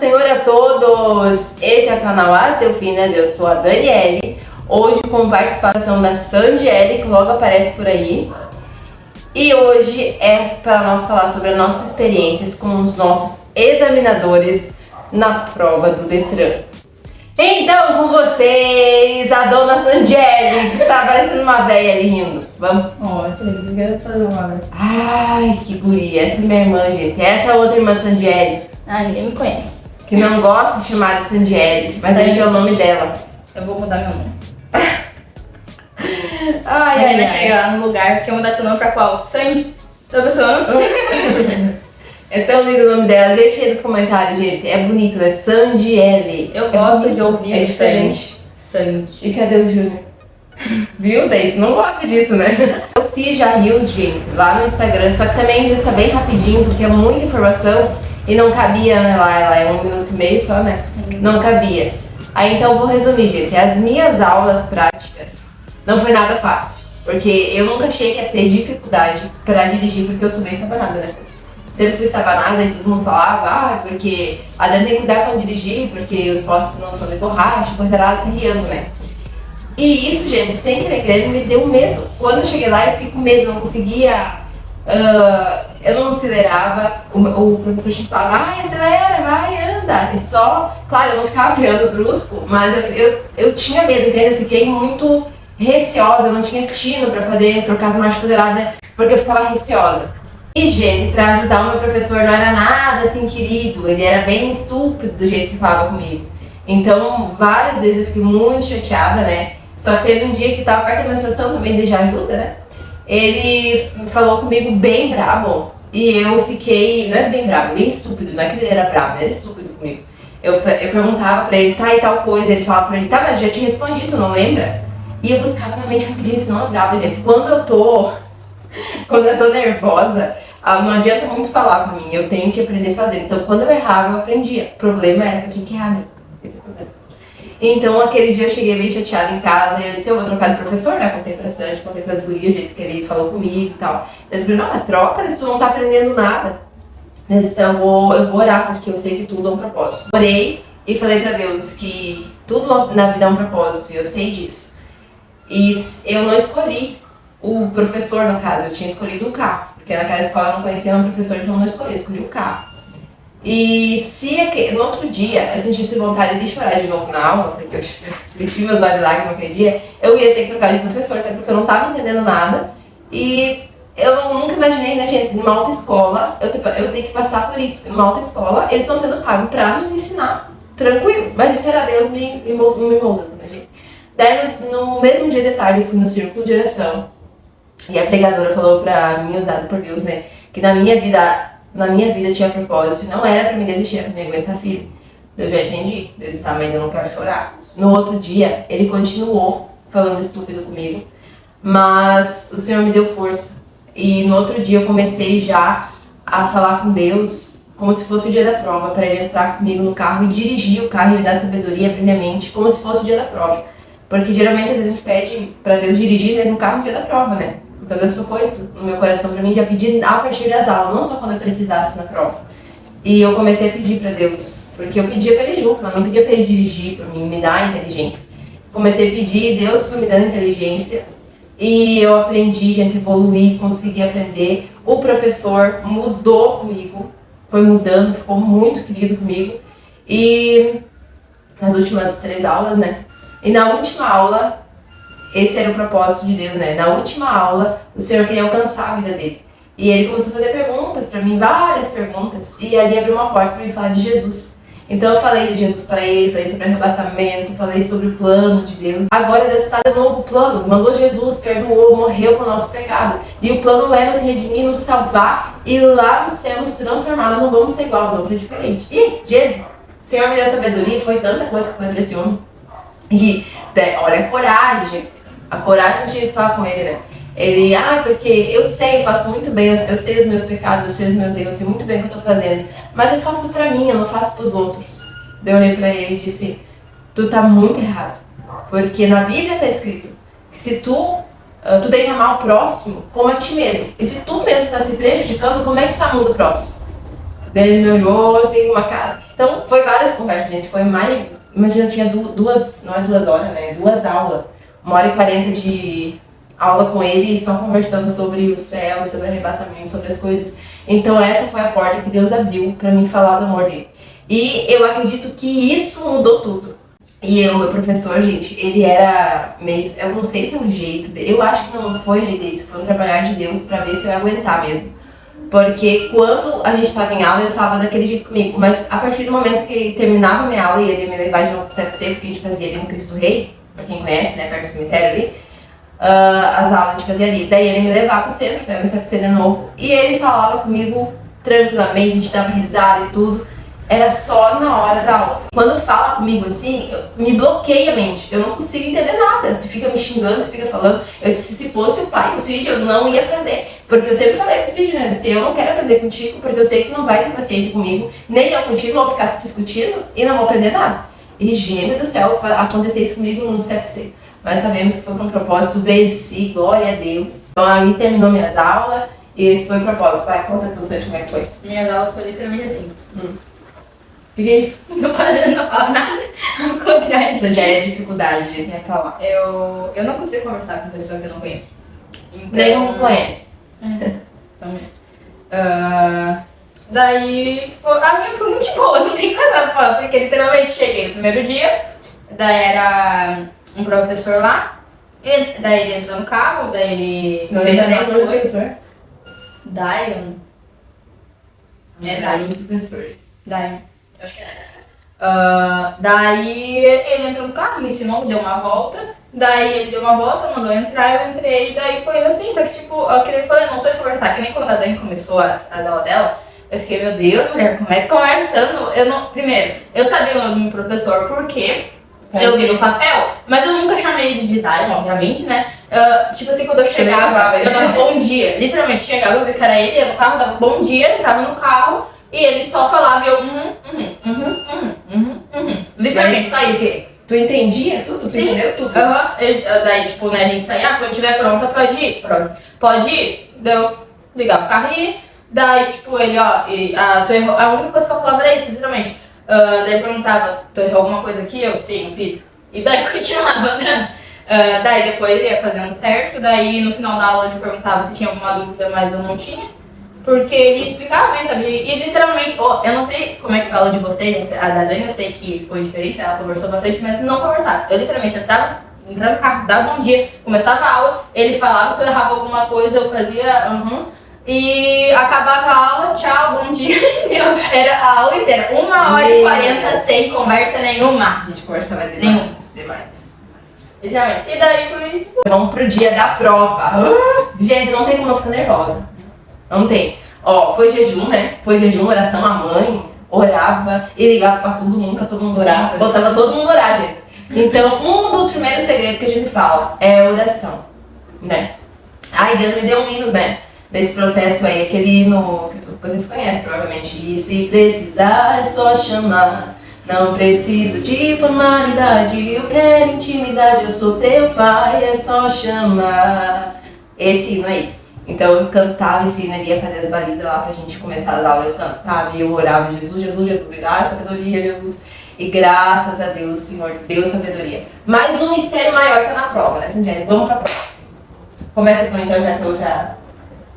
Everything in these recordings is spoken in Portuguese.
Senhor a todos! Esse é o canal As Delfinas, eu sou a Daniele. Hoje com participação da Sandiele, que logo aparece por aí. E hoje é para nós falar sobre as nossas experiências com os nossos examinadores na prova do Detran. Então, com vocês, a dona Sandiele, que tá parecendo uma velha ali rindo. Vamos? Ai, que guria. Essa é minha irmã, gente. Essa é a outra irmã Sandiele. Ah, ninguém me conhece. Que não gosta de chamar de Sandiele, mas esse é o nome dela. Eu vou mudar meu nome. Ai, Vai chegar lá no lugar, quer mudar teu nome pra qual? Sandy? Tá pensando? É tão lindo o nome dela. Deixa aí nos comentários, gente. É bonito, né? Sandiele. Eu gosto de ouvir é diferente. Sandy. E cadê o Júnior? Viu, Daí? Não gosta disso, né? Eu fiz já reels, gente, lá no Instagram. Só que também está bem rapidinho, porque é muita informação. E não cabia, né, lá. Ela é 1 minuto e meio só, né? Não cabia. Aí então eu vou resumir, gente. As minhas aulas práticas não foi nada fácil. Porque eu nunca achei que ia ter dificuldade pra dirigir, porque eu sou bem estabanada, né? Sempre fui estabanada e todo mundo falava, porque a Dani tem que cuidar quando dirigir, porque os postos não são de borracha, coisa errada, se riando, né? E isso, gente, sem querer, me deu medo. Quando eu cheguei lá, eu fiquei com medo, eu não conseguia, eu não acelerava, o professor tinha que falar, vai, acelera, vai, anda. E só, claro, eu não ficava freando brusco, mas eu tinha medo, entende? Eu fiquei muito receosa, eu não tinha tino pra trocar as marchas aceleradas, porque eu ficava receosa. E, gente, pra ajudar o meu professor não era nada assim querido, ele era bem estúpido do jeito que falava comigo. Então, várias vezes eu fiquei muito chateada, né? Só que teve um dia que tava perto da menstruação também, de já ajuda, né? Ele falou comigo bem brabo e eu fiquei, não é bem brabo, bem estúpido, não é que ele era brabo, ele era estúpido comigo. Eu perguntava pra ele, tá e tal coisa, ele falava pra mim, tá, mas já te respondi, tu não lembra? E eu buscava na mente rapidinho, esse não é brabo, gente. Quando eu tô nervosa, não adianta muito falar pra mim, eu tenho que aprender a fazer. Então, quando eu errava, eu aprendia. O problema era que eu tinha que errar, né? Esse é o problema. Então, aquele dia eu cheguei bem chateada em casa e eu disse, eu vou trocar de professor, né? Contei pra Sandy, contei pras gurias, o jeito que ele falou comigo e tal. Eles falaram, não, mas troca, se tu não tá aprendendo nada. Eu disse, então, eu vou orar, porque eu sei que tudo é um propósito. Orei e falei pra Deus que tudo na vida é um propósito, e eu sei disso. E eu não escolhi o professor, no caso, eu tinha escolhido o carro, porque naquela escola eu não conhecia um professor, então eu não escolhi o carro. E no outro dia eu sentisse vontade de chorar de novo na aula, porque eu enchi meus olhos de lágrimas naquele dia, eu ia ter que trocar de professor, até porque eu não estava entendendo nada. E eu nunca imaginei, né, gente, numa autoescola, eu tenho que passar por isso. Numa autoescola, eles estão sendo pagos para nos ensinar, tranquilo, mas isso era Deus me moldando, né, gente? Daí no mesmo dia de tarde eu fui no círculo de oração. E a pregadora falou pra mim, usada por Deus, né, que na minha vida tinha propósito, não era pra me desistir, era pra me aguentar firme. Eu já entendi, Deus está, mas eu não quero chorar. No outro dia, ele continuou falando estúpido comigo, mas o Senhor me deu força. E no outro dia eu comecei já a falar com Deus, como se fosse o dia da prova, para ele entrar comigo no carro e dirigir o carro e me dar sabedoria, abrir minha mente, como se fosse o dia da prova. Porque geralmente às vezes a gente pede pra Deus dirigir mesmo o carro no dia da prova, né? Então Deus tocou isso no meu coração pra mim, já pedi a partir das aulas, não só quando eu precisasse na prova. E eu comecei a pedir pra Deus, porque eu pedia pra ele junto, mas não pedia pra ele dirigir pra mim, me dar inteligência. Comecei a pedir, Deus foi me dando inteligência, e eu aprendi, gente, evoluí, consegui aprender. O professor mudou comigo, foi mudando, ficou muito querido comigo. E nas últimas 3 aulas, né? E na última aula, esse era o propósito de Deus, né? Na última aula, o Senhor queria alcançar a vida dele. E ele começou a fazer perguntas pra mim, várias perguntas. E ali abriu uma porta pra mim falar de Jesus. Então eu falei de Jesus pra ele, falei sobre arrebatamento, falei sobre o plano de Deus. Agora Deus está de novo o plano, mandou Jesus, perdoou, morreu por nosso pecado. E o plano é nos redimir, nos salvar e lá no céu nos transformar. Nós não vamos ser igual, nós vamos ser diferentes. E, gente, o Senhor me deu sabedoria, foi tanta coisa que foi pra esse homem. E olha a coragem, gente. A coragem de falar com ele, né? Ele, porque eu sei, eu faço muito bem, eu sei os meus pecados, eu sei os meus erros, eu sei muito bem o que eu tô fazendo. Mas eu faço pra mim, eu não faço pros outros. Eu olhei pra ele e disse, tu tá muito errado. Porque na Bíblia tá escrito que se tu tem que amar o próximo como a ti mesmo. E se tu mesmo tá se prejudicando, como é que tu tá amando o próximo? Daí ele me olhou assim com uma cara. Então, foi várias conversas, gente. Foi mais... Imagina, tinha duas... Não é 2 horas, né? 2 aulas. 1h40 de aula com ele, só conversando sobre o céu, sobre o arrebatamento, sobre as coisas. Então, essa foi a porta que Deus abriu pra mim falar do amor dele. E eu acredito que isso mudou tudo. E o meu professor, gente, ele era meio... Eu não sei se é um jeito dele. Eu acho que não foi o jeito dele. Isso foi um trabalhar de Deus pra ver se eu ia aguentar mesmo. Porque quando a gente estava em aula, ele falava daquele jeito comigo. Mas a partir do momento que ele terminava a minha aula e ele ia me levar de novo pro CFC, porque a gente fazia ali no Cristo Rei, pra quem conhece, né, perto do cemitério ali, as aulas a gente fazia ali. Daí ele me levava pro centro, que era no CFC de novo, e ele falava comigo tranquilamente, a gente dava risada e tudo. Era só na hora da aula. Quando fala comigo assim, me bloqueia a mente. Eu não consigo entender nada. Você fica me xingando, você fica falando. Eu disse, se fosse o pai, o Cid, eu não ia fazer. Porque eu sempre falei pro Cid, né? Se eu não quero aprender contigo, porque eu sei que tu não vai ter paciência comigo, nem eu contigo, vou ficar se discutindo e não vou aprender nada. E, gente do céu, acontecer isso comigo no CFC. Mas sabemos que foi com um propósito, venci, glória a Deus. Então aí terminou minhas aulas e esse foi o propósito. Vai, conta tu, Sérgio, como é que foi? Minhas aulas foi literalmente assim. Que isso? Não falo nada. Ao contrário. Isso já é dificuldade de falar. Eu não consigo conversar com pessoa que eu não conheço. Então, Nem não conhece. Também. Daí, a minha foi muito boa, não tem nada pra falar, porque literalmente cheguei no primeiro dia, daí era um professor lá, daí ele entrou no carro, daí ele Não veio lembra nem na do professor? Dion. Daí o professor. Dion. Eu acho que era. Daí ele entrou no carro, me ensinou, deu uma volta. Daí ele deu uma volta, mandou eu entrar, eu entrei, daí foi assim, só que tipo, eu falei, não sei conversar, que nem quando a Dani começou as aulas dela, eu fiquei, meu Deus, mulher, como é que conversa? Primeiro, eu sabia o nome do meu professor, porque eu vi no papel, mas eu nunca chamei ele de Dion, obviamente, né? Tipo assim, quando eu chegava, eu dava bom dia, literalmente, chegava, eu vi que era ele, ia no carro, dava bom dia, entrava no carro, e ele só falava, e eu, literalmente, só isso. Tu entendia tudo? Você entendeu tudo? Daí, tipo, né, a gente saía, quando estiver pronta, pode ir. Pronto. Pode ir? Deu, ligava o carro e ir. Daí, tipo, ele, tu errou. A única coisa que eu falava era isso, literalmente. Daí eu perguntava, tu errou alguma coisa aqui? Eu, sim, fiz. E daí continuava andando. Daí depois ia fazendo certo. Daí no final da aula ele perguntava se tinha alguma dúvida, mas eu não tinha. Porque ele explicava bem, sabe? E literalmente, eu não sei como é que fala de vocês, a da Dani eu sei que foi diferente, ela conversou bastante, mas não conversava. Eu literalmente entrava no carro, dava um dia, começava a aula, ele falava se eu errava alguma coisa, eu fazia e acabava a aula, tchau, bom dia, entendeu? Era a aula inteira, 1h40 sem conversa nenhuma. A gente conversava demais. Exatamente. E daí foi... Vamos pro dia da prova. Gente, não tem como não ficar nervosa. Não tem. Foi jejum, né? Foi jejum, oração, a mãe orava e ligava pra todo mundo orar. Botava todo mundo orar, gente. Então, um dos primeiros segredos que a gente fala é a oração, né? Ai, Deus me deu um hino, né? Desse processo aí, aquele hino que vocês conhecem, provavelmente. E se precisar, é só chamar. Não preciso de formalidade, eu quero intimidade, eu sou teu pai, é só chamar. Esse hino aí. Então eu cantava esse hino, ia fazer as balizas lá pra gente começar as aulas, eu cantava e eu orava, Jesus, me dá sabedoria, Jesus. E graças a Deus, o Senhor deu sabedoria. Mas um mistério maior tá na prova, né, Sandiane? Vamos pra prova. Começa tu então, já que eu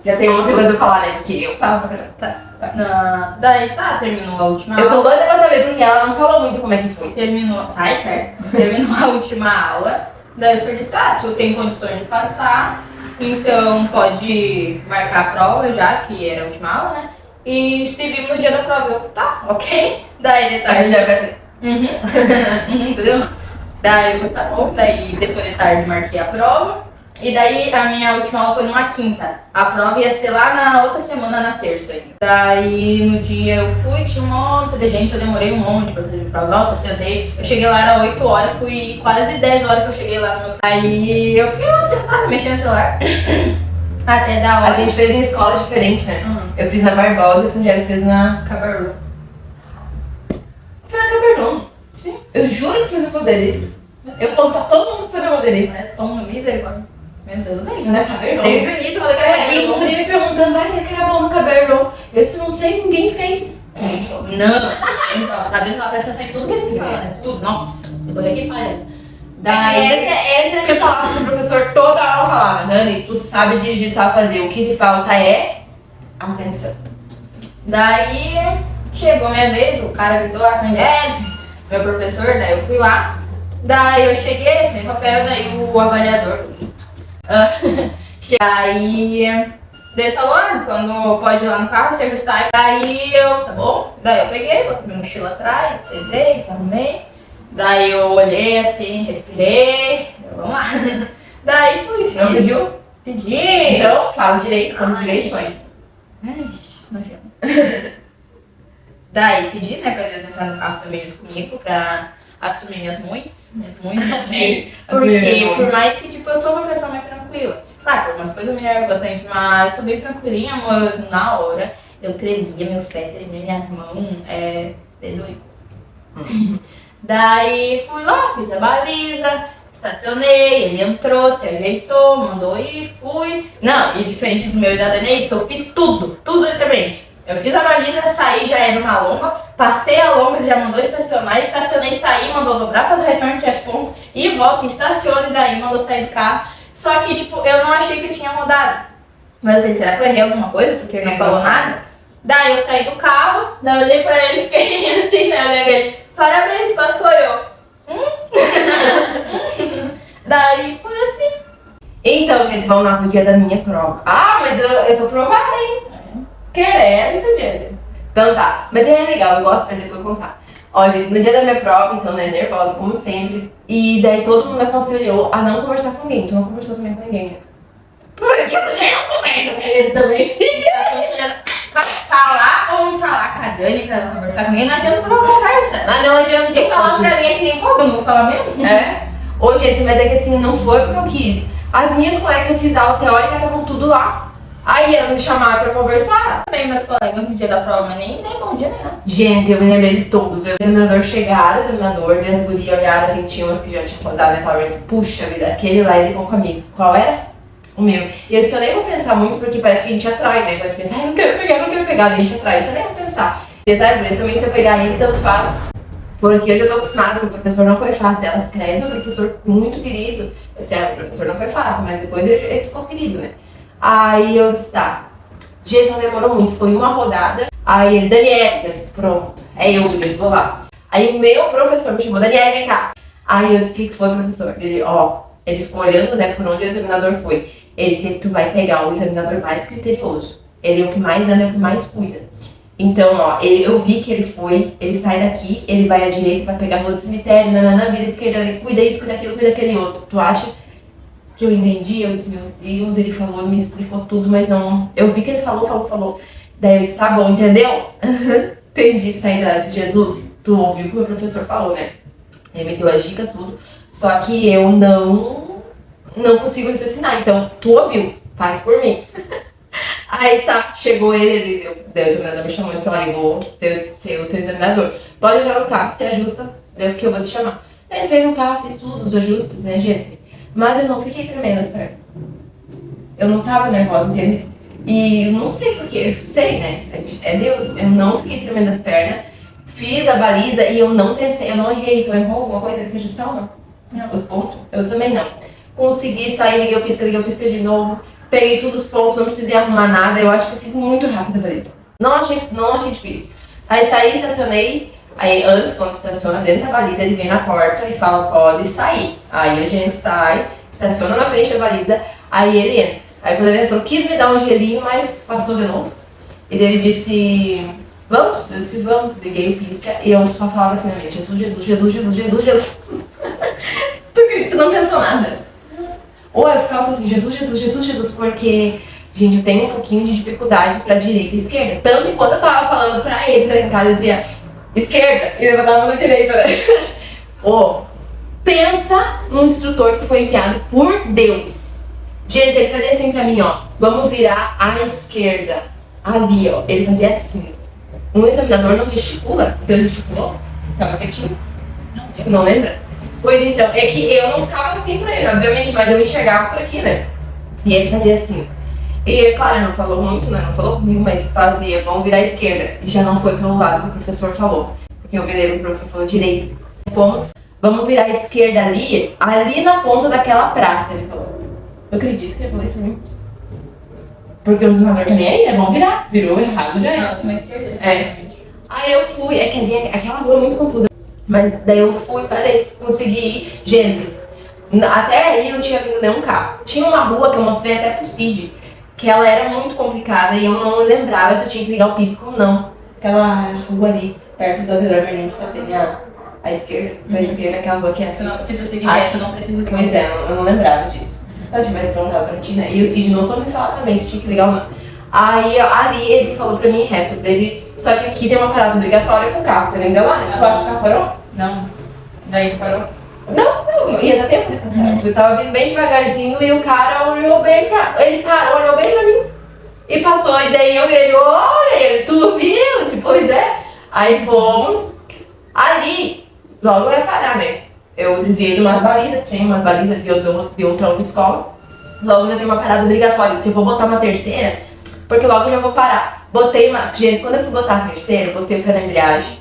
já tenho muita coisa pra falar, né? Porque eu falo pra caramba. Daí terminou a última aula. Eu tô doida pra saber, porque ela não falou muito como é que foi. Terminou a última aula. Daí o senhor disse, tu tem condições de passar. Então pode marcar a prova já, que era a última aula, né? E se vimos no dia da prova, eu, tá, ok. Daí de tarde. A gente já vai ser. Entendeu? Daí eu, tá bom. Daí depois de tarde marquei a prova. E daí a minha última aula foi numa quinta. A prova ia ser lá na outra semana, na terça. Daí no dia eu fui, tinha um monte de gente, eu demorei um monte pra fazer a prova. Nossa, sentei. Eu cheguei lá, era 8 horas, fui quase 10 horas que eu cheguei lá no meu... Aí eu fiquei lá sentada, mexendo no celular. Até da hora. A gente fez em escola diferente, né? Eu fiz na Barbosa e a Sandiane fez na Cabarlu. Foi na Caberdon. Sim. Eu juro que foi na Bandeirense. Eu conto pra todo mundo que foi na Bandeirense. Toma misericórdia. Meu Deus, não tem isso, Na né? Caberdon. Desde o início eu falei que era E o Muri me perguntando, será que era bom no Caberdon? Eu disse, não sei, ninguém fez. Não, pra dentro da pressa sai tudo que ele fala, tudo, nossa, depois daqui falha. Daí... Essa é a minha palavra que o professor toda aula falava. Nani, tu sabe dirigir, sabe fazer. O que te falta é atenção. Daí chegou minha vez, o cara gritou assim, meu professor, daí eu fui lá. Daí eu cheguei sem papel, daí o avaliador. Daí ele falou, quando pode ir lá no carro, se ajustar. Daí eu, tá bom. Daí eu peguei, botei minha mochila atrás, sentei, se arrumei. Daí eu olhei assim, respirei, vamos lá. Daí fui, fiz. Não pediu? Pedi. Então, fala direito, quando direito, mãe. Daí pedi, né, pra Deus entrar no carro também junto comigo, pra assumir minhas mães, Sim, porque por mais que, tipo, eu sou uma pessoa mais tranquila. Claro, por umas coisas eu me nervo bastante, mas eu sou bem tranquilinha, mas na hora eu tremia, meus pés tremiam, minhas mãos, doido. Daí fui lá, fiz a baliza, estacionei, ele entrou, se ajeitou, mandou ir, fui. Não, e diferente do meu e da Denise, eu fiz tudo literalmente. Eu fiz a baliza, saí, já era uma lomba, passei a lomba, ele já mandou estacionar, estacionei, saí, mandou dobrar, fazer o retorno de 10 pontos, e volta, estacione, daí mandou sair do carro. Só que, tipo, eu não achei que eu tinha rodado. Mas eu pensei, será que eu errei alguma coisa? Porque ele não falou nada. Daí eu saí do carro, daí eu olhei pra ele e fiquei assim, né? Eu olhei ele, parabéns, passou eu. Daí foi assim. Então, gente, vamos lá pro dia da minha prova. Ah, mas eu sou provada, hein? Querendo, seu dia. Então tá, mas é legal, eu gosto de aprender por contar. Ó, gente, no dia da minha prova, então, né, nervosa, como sempre. E daí todo mundo me aconselhou a não conversar com ninguém. Tu não conversou também com ninguém, né? Porque essa gente não conversa com ele também. Falar ou não falar com a Dani pra ela conversar com ninguém, não adianta porque ela conversa. Mas não adianta. E falar pra mim é que nem pô, eu não vou falar mesmo? É. Ô, gente, mas é que assim, não foi porque eu quis. As minhas colegas que eu fiz aula teórica estavam tudo lá. Aí elas me chamaram pra conversar. Também meus colegas no dia da prova, mas nem bom dia nem nada. Gente, eu me lembrei de todos. O examinador chegaram, o examinador, e as gurias olharam assim, tinha umas que já tinham rodado, né? Falaram assim, puxa vida, aquele lá ele é bom comigo. Qual era? O meu. E eu disse, eu nem vou pensar muito, porque parece que a gente atrai, né? Quando a gente pensa, ai, não quero pegar, daí a gente atrai. Isso eu nem vou pensar. E sabe, por isso também se eu pegar ele, tanto faz. Porque eu já tô acostumada, meu professor não foi fácil. Ela escreve, meu professor muito querido. Eu disse, o professor não foi fácil, mas depois ele ficou querido, né? Aí eu disse, tá. Gente, não demorou muito, foi uma rodada. Aí ele, Daniela, eu disse, pronto. Aí eu disse, vou lá. Aí o meu professor me chamou, Daniela, vem cá. Aí eu disse, o que foi, professor? Ele ficou olhando, né, por onde o examinador foi. Ele disse, tu vai pegar o examinador mais criterioso. Ele é o que mais anda, é o que mais cuida. Então, eu vi que ele sai daqui, ele vai à direita, vai pegar a rua do cemitério, vira à esquerda, cuida isso, cuida aquilo, cuida aquele outro. Tu acha que eu entendi? Eu disse, meu Deus, ele falou, me explicou tudo, mas não. Eu vi que ele falou. Daí eu disse, tá bom, entendeu? Entendi, saí da Jesus. Tu ouviu o que o meu professor falou, né? Ele me deu a dica, tudo. Só que eu não consigo raciocinar. Então, tu ouviu, faz por mim. Aí tá, chegou ele o examinador me chamou e disse, olha, eu vou ser o teu examinador. Pode entrar no carro, se ajusta, que eu vou te chamar. Eu entrei no carro, fiz tudo, os ajustes, né, gente? Mas eu não fiquei tremendo as pernas. Eu não tava nervosa, entende? E eu não sei porquê, sei, né? É Deus. Eu não fiquei tremendo as pernas. Fiz a baliza e eu não pensei, eu não errei. Tu errou alguma coisa? Teve que ajustar ou não? Não. Os pontos? Eu também não. Consegui sair, liguei o pisca de novo. Peguei todos os pontos, não precisei arrumar nada. Eu acho que eu fiz muito rápido a baliza. Não achei difícil. Aí saí, estacionei. Aí antes, quando estaciona dentro da baliza, ele vem na porta e fala, pode sair. Aí a gente sai, estaciona na frente da baliza, aí ele entra. Aí quando ele entrou, quis me dar um gelinho, mas passou de novo. E daí ele disse, vamos? Eu disse, vamos. Liguei o pisca e eu só falava assim na mente, Jesus. Tu acredita que não pensou nada? Ou eu ficava assim, Jesus, porque, gente, eu tenho um pouquinho de dificuldade pra direita e esquerda. Tanto que quando eu tava falando pra eles aí em casa, eu dizia, esquerda, e levantava na direita, né? Pensa num instrutor que foi enviado por Deus. Gente, ele fazia assim pra mim, vamos virar à esquerda. Ali, ele fazia assim. Um examinador não gesticula? Então ele gesticulou? Tava quietinho? Não lembra? Pois então, é que eu não ficava assim pra ele, obviamente, mas eu enxergava por aqui, né? E ele fazia assim. E, claro, não falou muito, né? Não falou comigo, mas fazia, vamos virar à esquerda. E já não foi pelo lado que o professor falou. Porque eu me lembro que o professor falou direito. Vamos virar à esquerda ali na ponta daquela praça, ele falou. Eu acredito que ele falou isso pra mim. Porque o examinador também aí, né? Vamos virar. Virou errado, já era. Próxima esquerda. Aí eu fui, é que ali, aquela rua é muito confusa. Mas daí eu fui, parei, consegui ir. Gente, até aí não tinha vindo nenhum carro. Tinha uma rua que eu mostrei até pro Cid, que ela era muito complicada e eu não lembrava se eu tinha que ligar o pisco ou não. Aquela rua ali, perto do Adelor Merlin, só tem a esquerda, pra esquerda, aquela rua que é assim. Se tu seguir reto, não precisa. Pois é, eu não lembrava disso. Eu tivesse perguntado pra ti, né? E o Cid não soube me falar também se tinha que ligar ou não. Aí ali ele falou pra mim reto dele, só que aqui tem uma parada obrigatória pro carro, tá ainda lá? Tu acha que o carro parou? Não. Daí tu parou? Não, ia dar tempo de passar. Eu tava vindo bem devagarzinho e o cara olhou bem pra. Ele parou, olhou bem pra mim. E passou, e daí eu e ele, olha, ele, tu viu? Eu disse, pois é. Aí fomos. Ali, logo eu ia parar, né? Eu desviei de umas balizas, tinha umas balizas de outra escola. Logo já tem uma parada obrigatória. Eu disse, eu vou botar uma terceira, porque logo eu já vou parar. Botei uma. Gente, quando eu fui botar a terceira, eu botei o pé na embreagem.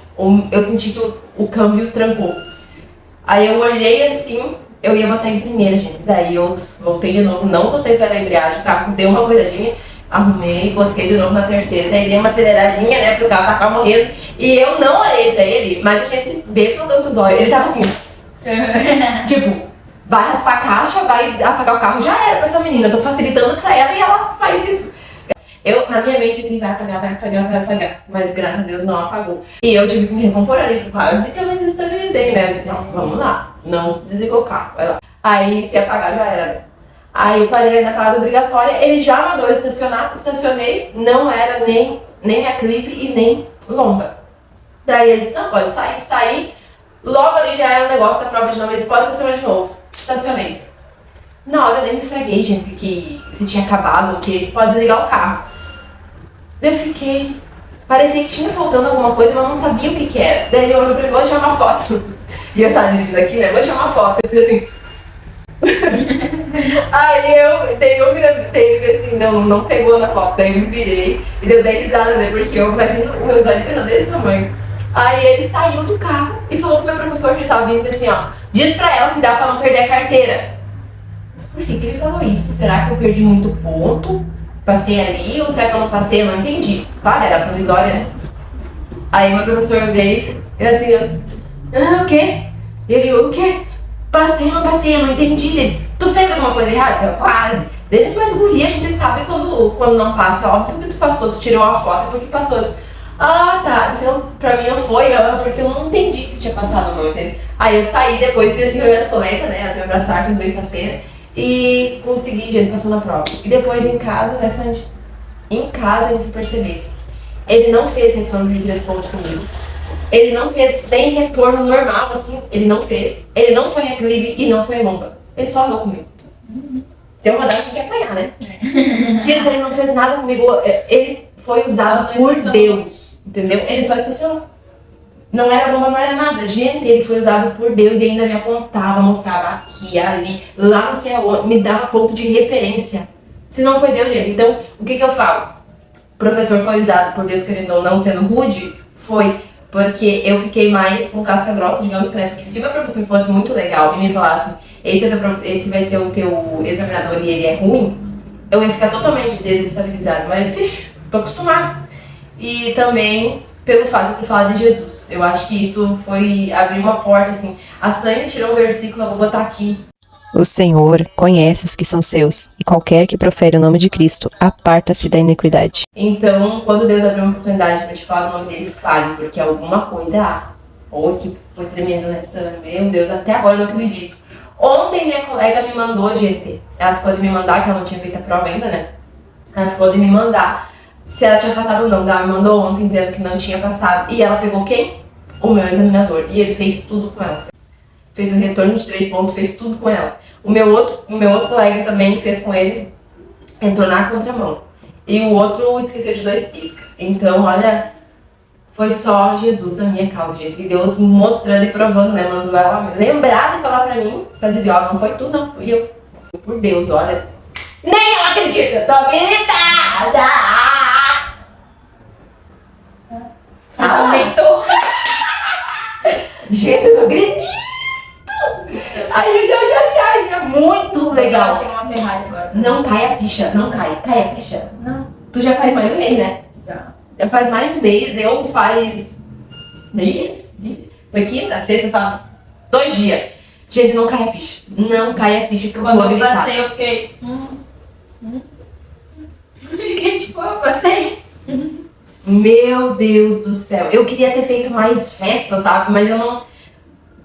Eu senti que o câmbio trancou. Aí eu olhei assim, eu ia botar em primeira, gente. Daí eu voltei de novo, não soltei o pé na embreagem, o carro deu uma coisadinha, arrumei, botei de novo na terceira, daí dei uma aceleradinha, né, porque o carro tava morrendo. E eu não olhei pra ele, mas a gente vê pelo canto dos olhos, ele tava assim, tipo, vai raspar a caixa, vai apagar o carro, já era pra essa menina, eu tô facilitando pra ela e ela faz isso. Eu, na minha mente, assim, vai apagar, mas graças a Deus não apagou. E eu tive que me recompor ali, por quase que eu me desestabilizei, né? Eu disse, não, vamos lá, não desligou o carro, vai lá. Aí, se apagar, já era, né? Aí eu parei na parada obrigatória, ele já mandou eu estacionar, estacionei, não era nem a Clive e nem Lomba. Daí ele disse, não, pode sair. Logo ali já era o negócio da prova de novo, ele disse, pode estacionar de novo. Estacionei. Na hora eu nem me freguei, gente, que se tinha acabado, que eles podem desligar o carro. Daí eu fiquei, parecia que tinha faltando alguma coisa, mas eu não sabia o que era. Daí ele olhou pra mim, vou tirar uma foto. E eu tava dirigindo aqui, né, vou tirar uma foto. Eu fiz assim. Aí eu me assim, não pegou na foto. Daí eu me virei e deu 10 risadas, né, porque eu imagino os meus olhos eram desse tamanho. Aí ele saiu do carro e falou pro meu professor que tava vindo assim, ó, diz pra ela cuidar pra não perder a carteira. Mas por que ele falou isso? Será que eu perdi muito ponto? Passei ali, ou será que eu não passei? Eu não entendi. Claro, era provisória, né? Aí meu professor veio, e assim, o quê? Ele, o quê? Passei, não passei, eu não entendi. Ele, tu fez alguma coisa errada? Eu, quase. Ele, mas guri, a gente sabe quando não passa. Óbvio que tu passou, se tirou a foto porque passou. Eu disse, ah, tá, então pra mim não foi, porque eu não entendi se tinha passado ou não, entendeu? Aí eu saí depois, vi assim minhas colegas, né, elas me abraçaram, tudo bem parceira. E consegui, gente, passar na prova. E depois em casa, bastante. Em casa eu fui perceber. Ele não fez retorno de 3 pontos comigo. Ele não fez nem retorno normal, assim. Ele não fez. Ele não foi reclive e não foi lomba. Ele só andou comigo. Se eu rodar, eu tinha que apanhar, né? Gente, ele não fez nada comigo. Ele foi usado por Deus. Entendeu? Ele só estacionou. Não era bomba, não era nada. Gente, ele foi usado por Deus e ainda me apontava, mostrava aqui, ali, lá no céu, me dava ponto de referência. Se não foi Deus, gente. Então, o que eu falo? O professor foi usado por Deus, querendo ou não, sendo rude? Foi. Porque eu fiquei mais com casca grossa, digamos que, né? Porque se o meu professor fosse muito legal e me falasse, esse vai ser o teu examinador e ele é ruim, eu ia ficar totalmente desestabilizada. Mas eu disse, tô acostumado. E também pelo fato de ter falado de Jesus. Eu acho que isso foi abrir uma porta, assim. A Sânia tirou um versículo, eu vou botar aqui. O Senhor conhece os que são seus, e qualquer que profere o nome de Cristo, aparta-se da iniquidade. Então, quando Deus abrir uma oportunidade para te falar o nome dele, fale, porque alguma coisa há. Ou que foi tremendo nessa, meu Deus, até agora eu não acredito. Ontem minha colega me mandou, GT. Ela ficou de me mandar, que ela não tinha feito a prova ainda, né? Ela ficou de me mandar se ela tinha passado ou não. Ela me mandou ontem dizendo que não tinha passado. E ela pegou quem? O meu examinador. E ele fez tudo com ela. Fez um retorno de 3 pontos, fez tudo com ela. O meu outro colega também fez com ele, entrou na contramão. E o outro esqueceu de 2 piscas. Então, olha, foi só Jesus na minha causa, gente. E Deus mostrando e provando, né? Mandou ela lembrar de falar pra mim, pra dizer, ó, não foi tu, não, fui eu. Por Deus, olha, Nem eu acredito, eu tô habilitada! Eu também tô. Gente, eu não acredito! Ai, é muito legal. Chega uma Ferrari agora. Não cai a ficha, não cai a ficha. Não. Tu já faz mais de um mês, né? Já. Faz mais de um mês, eu faz... Dias? Foi quinta, sexta, sábado. 2 dias. Gente, não cai a ficha. Não cai a ficha que eu Quando vou eu habilitar. passei, eu fiquei. Fiquei tipo, eu passei. Meu Deus do céu. Eu queria ter feito mais festa, sabe? Mas eu não...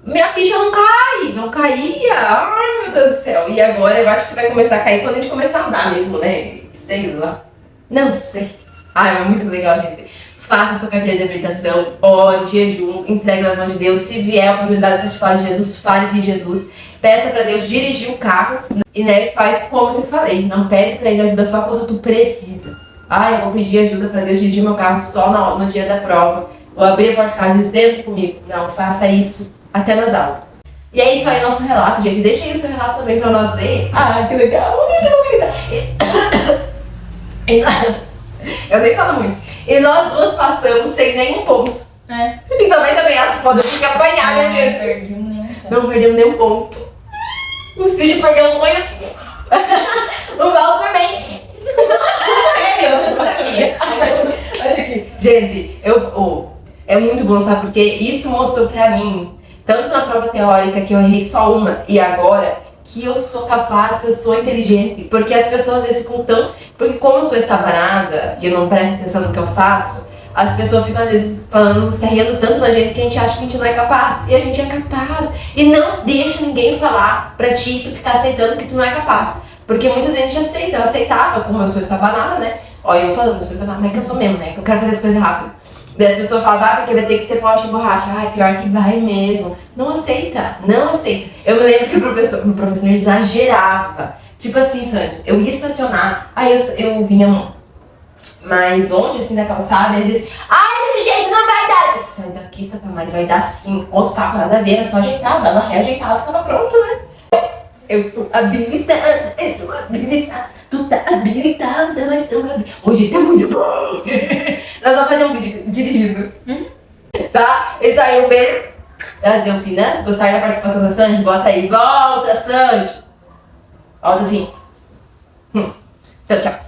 Minha ficha não cai. Não caía. Ai, meu Deus do céu. E agora eu acho que vai começar a cair quando a gente começar a andar mesmo, né? Sei lá. Não sei. Ai, é muito legal, gente. Faça sua carteira de habilitação, ore, jejum, entregue nas mãos de Deus. Se vier a oportunidade para te falar de Jesus, fale de Jesus. Peça para Deus dirigir o carro e, né, faz como eu te falei. Não pede para ele ajuda só quando tu precisa. Ah, eu vou pedir ajuda para Deus dirigir meu carro só no dia da prova. Vou abrir a porta do carro dizendo comigo. Não, faça isso até nas aulas. E é isso aí, nosso relato, gente. Deixa aí o seu relato também para nós ler. Ah, que legal. Eu nem falo muito. E nós duas passamos sem nenhum ponto. É. Então, mas se eu ganhasse, pode eu ficar apanhada, Não gente. perdi nenhum. Não perdeu nenhum ponto. O Cid perdeu um sonho. O Val também. Eu não sabia. Olha aqui. Gente, é muito bom, sabe? Porque isso mostrou pra mim, tanto na prova teórica, que eu errei só uma, e agora, que eu sou capaz, que eu sou inteligente. Porque as pessoas às vezes ficam tão... Porque como eu sou estabanada e eu não presto atenção no que eu faço, as pessoas ficam às vezes falando, se rindo tanto da gente que a gente acha que a gente não é capaz. E a gente é capaz. E não deixa ninguém falar pra ti e tu ficar aceitando que tu não é capaz. Porque muitas vezes a gente aceita, eu aceitava, como eu sou estabanada, né? Olha, eu falando, eu sou estabanada, mas é que eu sou mesmo, né? Que eu quero fazer as coisas rápido. Daí as pessoas falam, porque vai ter que ser poste de borracha. Ai, pior que vai mesmo. Não aceita, não aceita. Eu me lembro que o professor exagerava. Tipo assim, Sandy, eu ia estacionar, aí eu vinha mais longe, assim, da calçada, e eles diziam, desse jeito não vai dar. Eu disse, Sandy, daqui, mas vai dar sim. Os papos nada a ver, era só ajeitar, dava reajeitar, ficava pronto, né? Eu tô habilitada, tu tá habilitada, nós estamos habilitados. Hoje tá muito bom. Nós vamos fazer um vídeo dirigindo. Tá? Isso aí, um beijo. Delfina, se gostaram da participação da Sandy, bota aí. Volta, Sandy. Volta assim. Tchau, tchau.